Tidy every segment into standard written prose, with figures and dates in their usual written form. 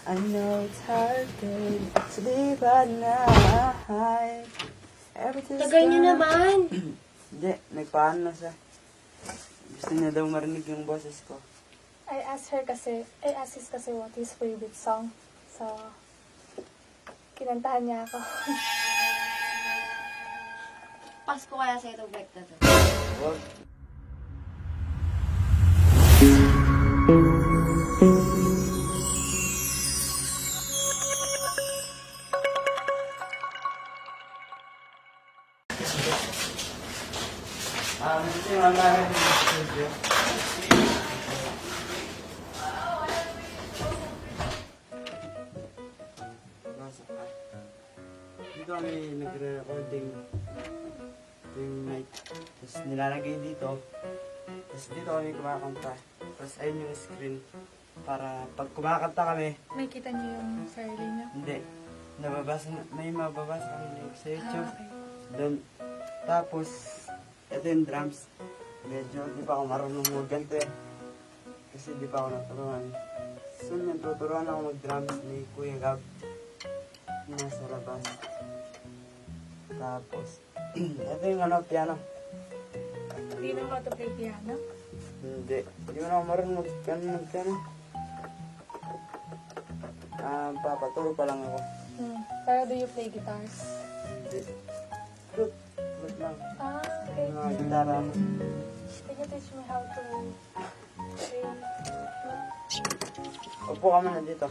I know it's hard to live at night. Everything's Tagay niyo gone. naman. Hindi, nagpaano na siya. Gusto niya daw marinig yung boses ko. I asked his kasi what his favorite song. So, kinantahan niya ako. Pasko kaya sa itong bike na to. Wag. Gusto yung mamahan yung studio. Dito kami nagre-recording yung night. Tapos nilalagay dito. Tapos dito kami kumakanta. Tapos ayun yung screen. Para pag kumakanta kami, May kita niyo yung sarili niyo? hindi. May mababasa kami lyrics sa YouTube. Okay. Doon. Tapos, ito yung drums. Medyo di pa ako marunong mag-ganto eh. Kasi di pa ako naturuan. Soon yung tuturuan ako mag-drums ni Kuya Gab. Nasa labas. Tapos, ito yung piano. Hindi na ako to play piano. Hindi. Hindi ko na ako marunong mag-piano. Papaturo pa lang ako. Pero do you play guitars? Hindi. Flute. Flute lang. Okay. Yung mga gitara. Can you teach me how to play? Upo ka muna dito.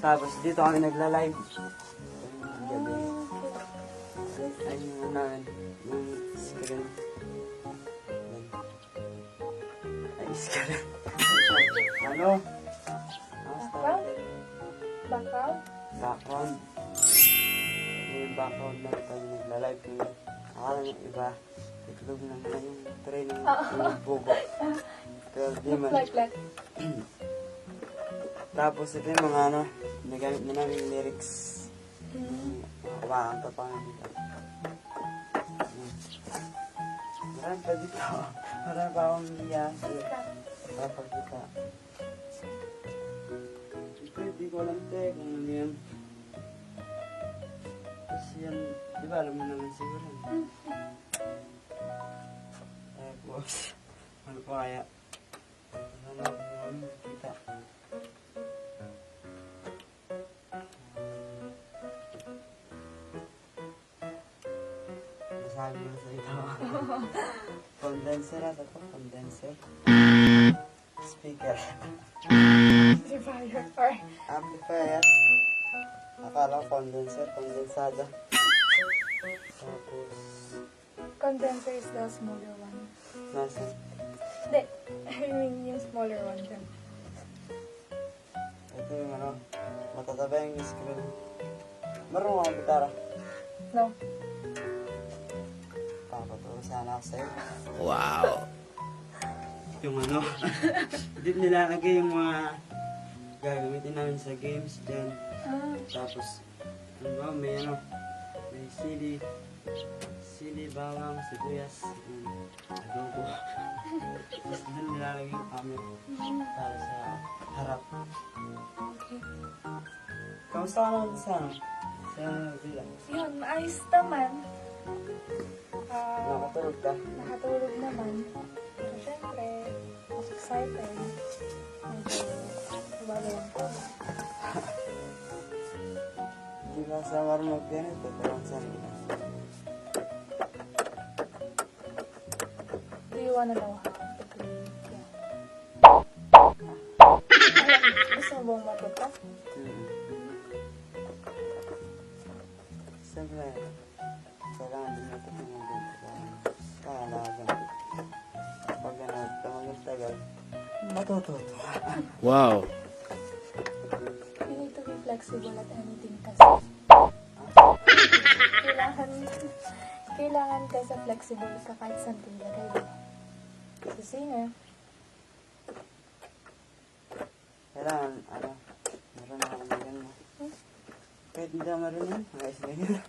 Tapos dito kami nagla-live. Gabi. Ayun yung namin. Yung screen. Ay, screen. Ano? Background? Background? Background. Yung background lang tayo nagla-live. Akala ng iba. Itlog naman na yung tray ng bubo. Pero di man. Like. Tapos ito yung mga nagamit na namin lyrics. Kumakanta pa kami dito. Marami pa dito. Marami pa akong niya. Papagkita. Ito, hindi ko alam kung ano yan. Kasi yan, di ba alam mo naman siguro. Tapos, ano pa kaya? Ano kita? Sabi mo sa ito. Condenser ata to. Condenser. Speaker. Amplifier. Or Amplifier. Akala ko condenser. Condensada. Tapos, condenser is the smaller one. nasa. Hindi. I mean yung smaller one dyan. Ito yung matataba yung screen. Marunong ako gitara. No. Papaturo sana ako sa'yo. Wow. Yung dito nilalagay yung mga gagamitin namin sa games dyan. Tapos, may may sili, bawang, sibuyas, adobo. Tapos dito nilalagay yung camera para sa harap. Okay. Kamusta ka naman sa villa? Yun, maayos naman. Nakatulog ka? Nakatulog naman. Pero syempre, mas excited. Medyo nababayan ko. Hindi ka sa marunong magpiano, tuturuan sa nila. Do you wanna know how to play piano? Gusto mo bang matuto? Siyempre, kailangan din natin yung ganito. Kailangan. Pag tumagal-tagal, matututo. Wow. You need to be flexible at anything kasi. Kailangan kasi flexible ka kahit saan tilagay mo. Kasi singer. Kailangan, marunong ako magano. Kahit hindi ako marunong, ayos na yun.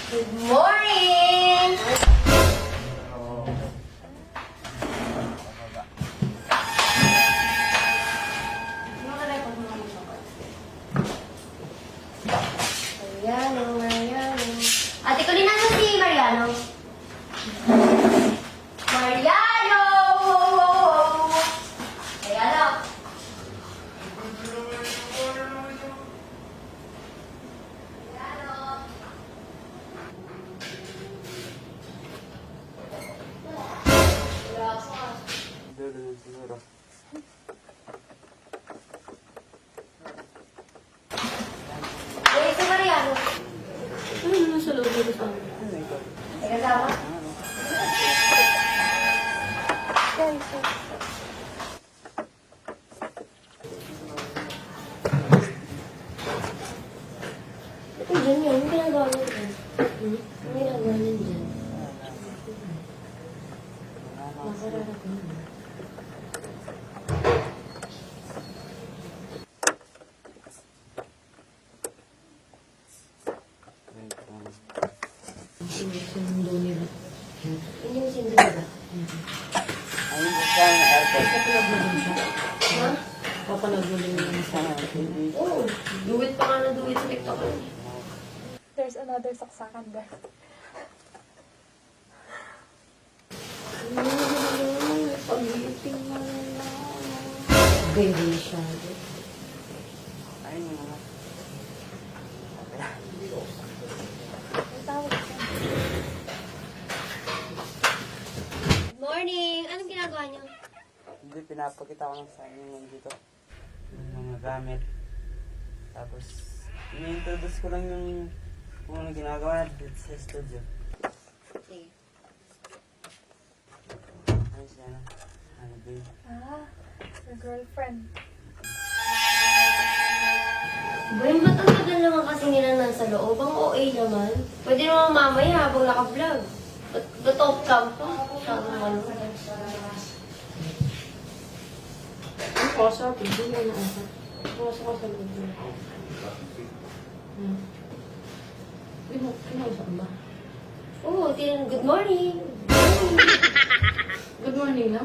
Good morning! Oo. Sorry, sorry. Ito dyan yun. Anong ginagawa niyo dyan? Anong ginagawa niyo dyan? Masarap ko. Wait lang. Sinundo nila. Hindi mo sindi ba? Ayun po siya ng airport. Papanood mo din siya. Ha? Papanood mo din yung isa. Sana, baby. Oo. Duwit pa nga na duwit sa TikTok. There's another saksakan there. Pag-iiting mo na Baby siya. Ayun yung mga. May tawag siya. Good morning! Anong ginagawa niyo? Hindi, pinapakita ko lang sa inyo yung dito. Yung mga gamit. Tapos, ini-introduce ko lang yung kung ano ginagawa natin sa studio. Sige. Ano siya na? Ano babe? Ah, your girlfriend. Boy, ba't ang tagal naman kasi nila nasa loob? Ang OA naman. Pwede naman mamaya habang naka-vlog. Ba't off cam pa? Masyadong ano. Ang kausap, hindi mo na asa. Kausap ko sa loob mo. Hindi mo, kinausap ba? Oo, good morning! Good morning na?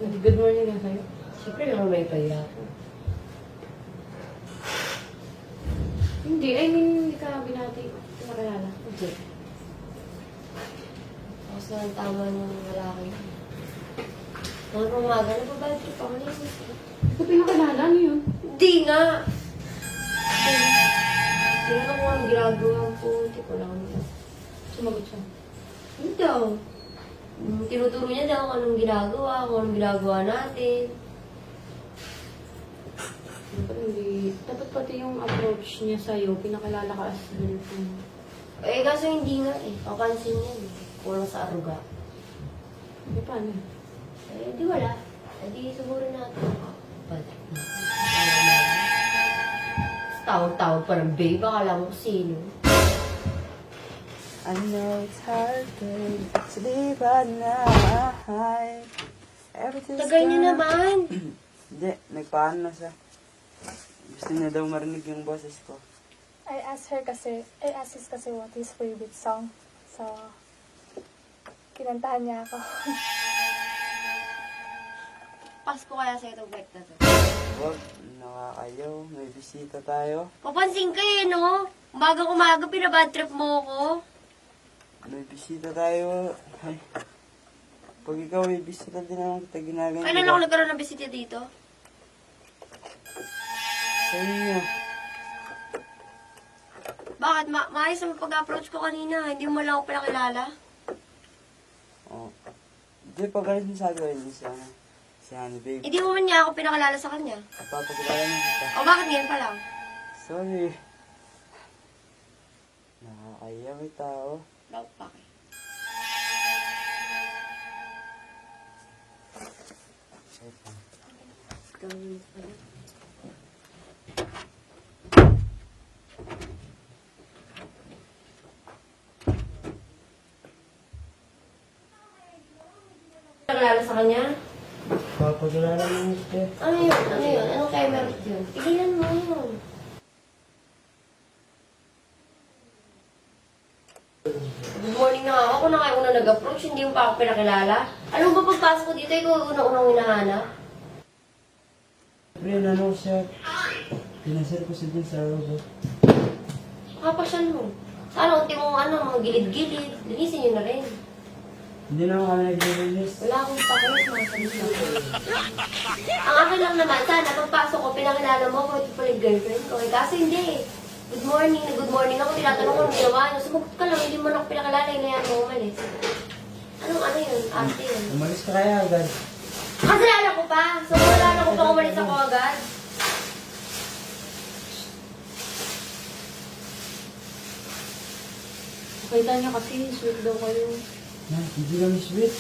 Good morning na sa'yo. Siyempre naman may pahiya ako. Hindi, I mean, hindi ka binati. Pinakilala. Hindi. Tapos na ang tama ng lalaki. Noong umaga, nababad trip ako na yun. Hindi ko pinakilala, ano yun? Hindi nga! Tinanong ko ang ginagawa ko, hindi ko lang. Sumagot siya. Hindi daw. Tinuturo niya daw kung anong ginagawa natin. Dapat pati yung approach niya sa'yo, pinakilala ka as girlfriend. Eh, kaso hindi nga eh. Papansin niya eh. Kulang sa aruga. Hindi, paano? Eh, di wala. Eh, di siguro natin. But, tawag-tawag pa ng babe. Akala mo kung sino. I know it's hard, babe, to live at night. Everything's Tagal niyo gone. naman. Hindi, nagpaano na siya. Gusto niya daw marinig yung boses ko. I asked his kasi what his favorite song. So, kinantahan niya ako. Pasko kaya sa itong bike na to. Wag, nakakayaw. May bisita tayo. Papansin ka eh, no? Umaga-umaga, pinabad trip mo ko. May bisita tayo. Ay. Pag ikaw may bisita din naman kita ginagawa. Kailan ako nagkaroon ng bisita dito? Sa inyo. Bakit? Maayos naman pag-approach ko kanina. Hindi mo lang ako pinakilala. Oh. Hindi, pag galit mo sabi ko yun si Honey, babe. Hindi mo man niya ako pinakilala sa kanya. Papakilala na kita. O bakit ngayon pa lang? Sorry. Nakakayaw may tao. Bakit bakit? Wait lang. Gawin mo pala. Pinakilala sa kanya? Papakilala na kita. Ano yun? Ano yun? Anong camera yun? Tigilan mo yun. Good morning na nga. Ako na nga una nag-approach, hindi mo pa ako pinakilala. Alam mo ba pagpasok ko dito, ikaw una-unang hinahanap? Pre, ano siya? Pinasal ko siya dun sa robot. Kapasyal mo. Sana unti mong mga gilid-gilid. Linisin nyo na rin. Hindi naman kami nag-release. Wala akong pakis, mga salita. Ang akin lang naman, sana pagpasok ko, pinakilala mo ako, ito pala yung girlfriend ko. Eh, kaso hindi. Good morning ako, tinatanong ko anong ginawa niyo. Sumagot ka lang, hindi mo na ako pinakilala, inayan mo umalis. Ano yun? Ate yun. Umalis ka kaya agad. Kasi alam ko pa. So, wala na ko pa umalis ako agad. Nakita niya kasi, sweet daw kayo. Hindi kami sweet.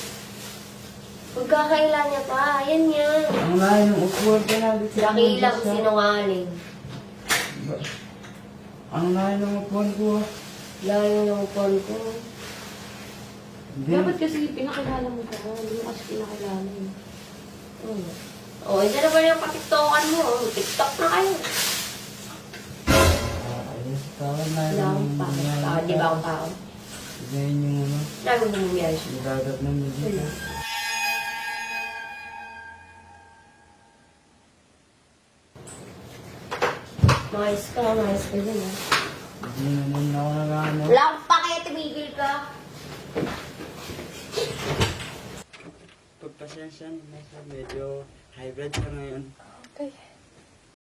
Pagkakailan niya pa, yan yan. Ang layo ng upuan ka na. Laki lang sinungaling. Ang layo ng upuan ko. Layo ng phone ko. Hindi. Dapat kasi pinakilala mo ka. Hindi mo kasi pinakilala eh. O, hindi na ba yung patiktokan mo? TikTok na kayo. Ayos ka na. Wala akong pa. Di ba akong tao? Ganyan yung ano. Lalo mo nangyayari siya. Nagagat ng music. Wala. Maayos ka dyan ah. Hindi naman ako nag-ano. Wala akong pakaya, tumigil ka. Pagpasensya na siya, medyo hybrid ka ngayon. Okay.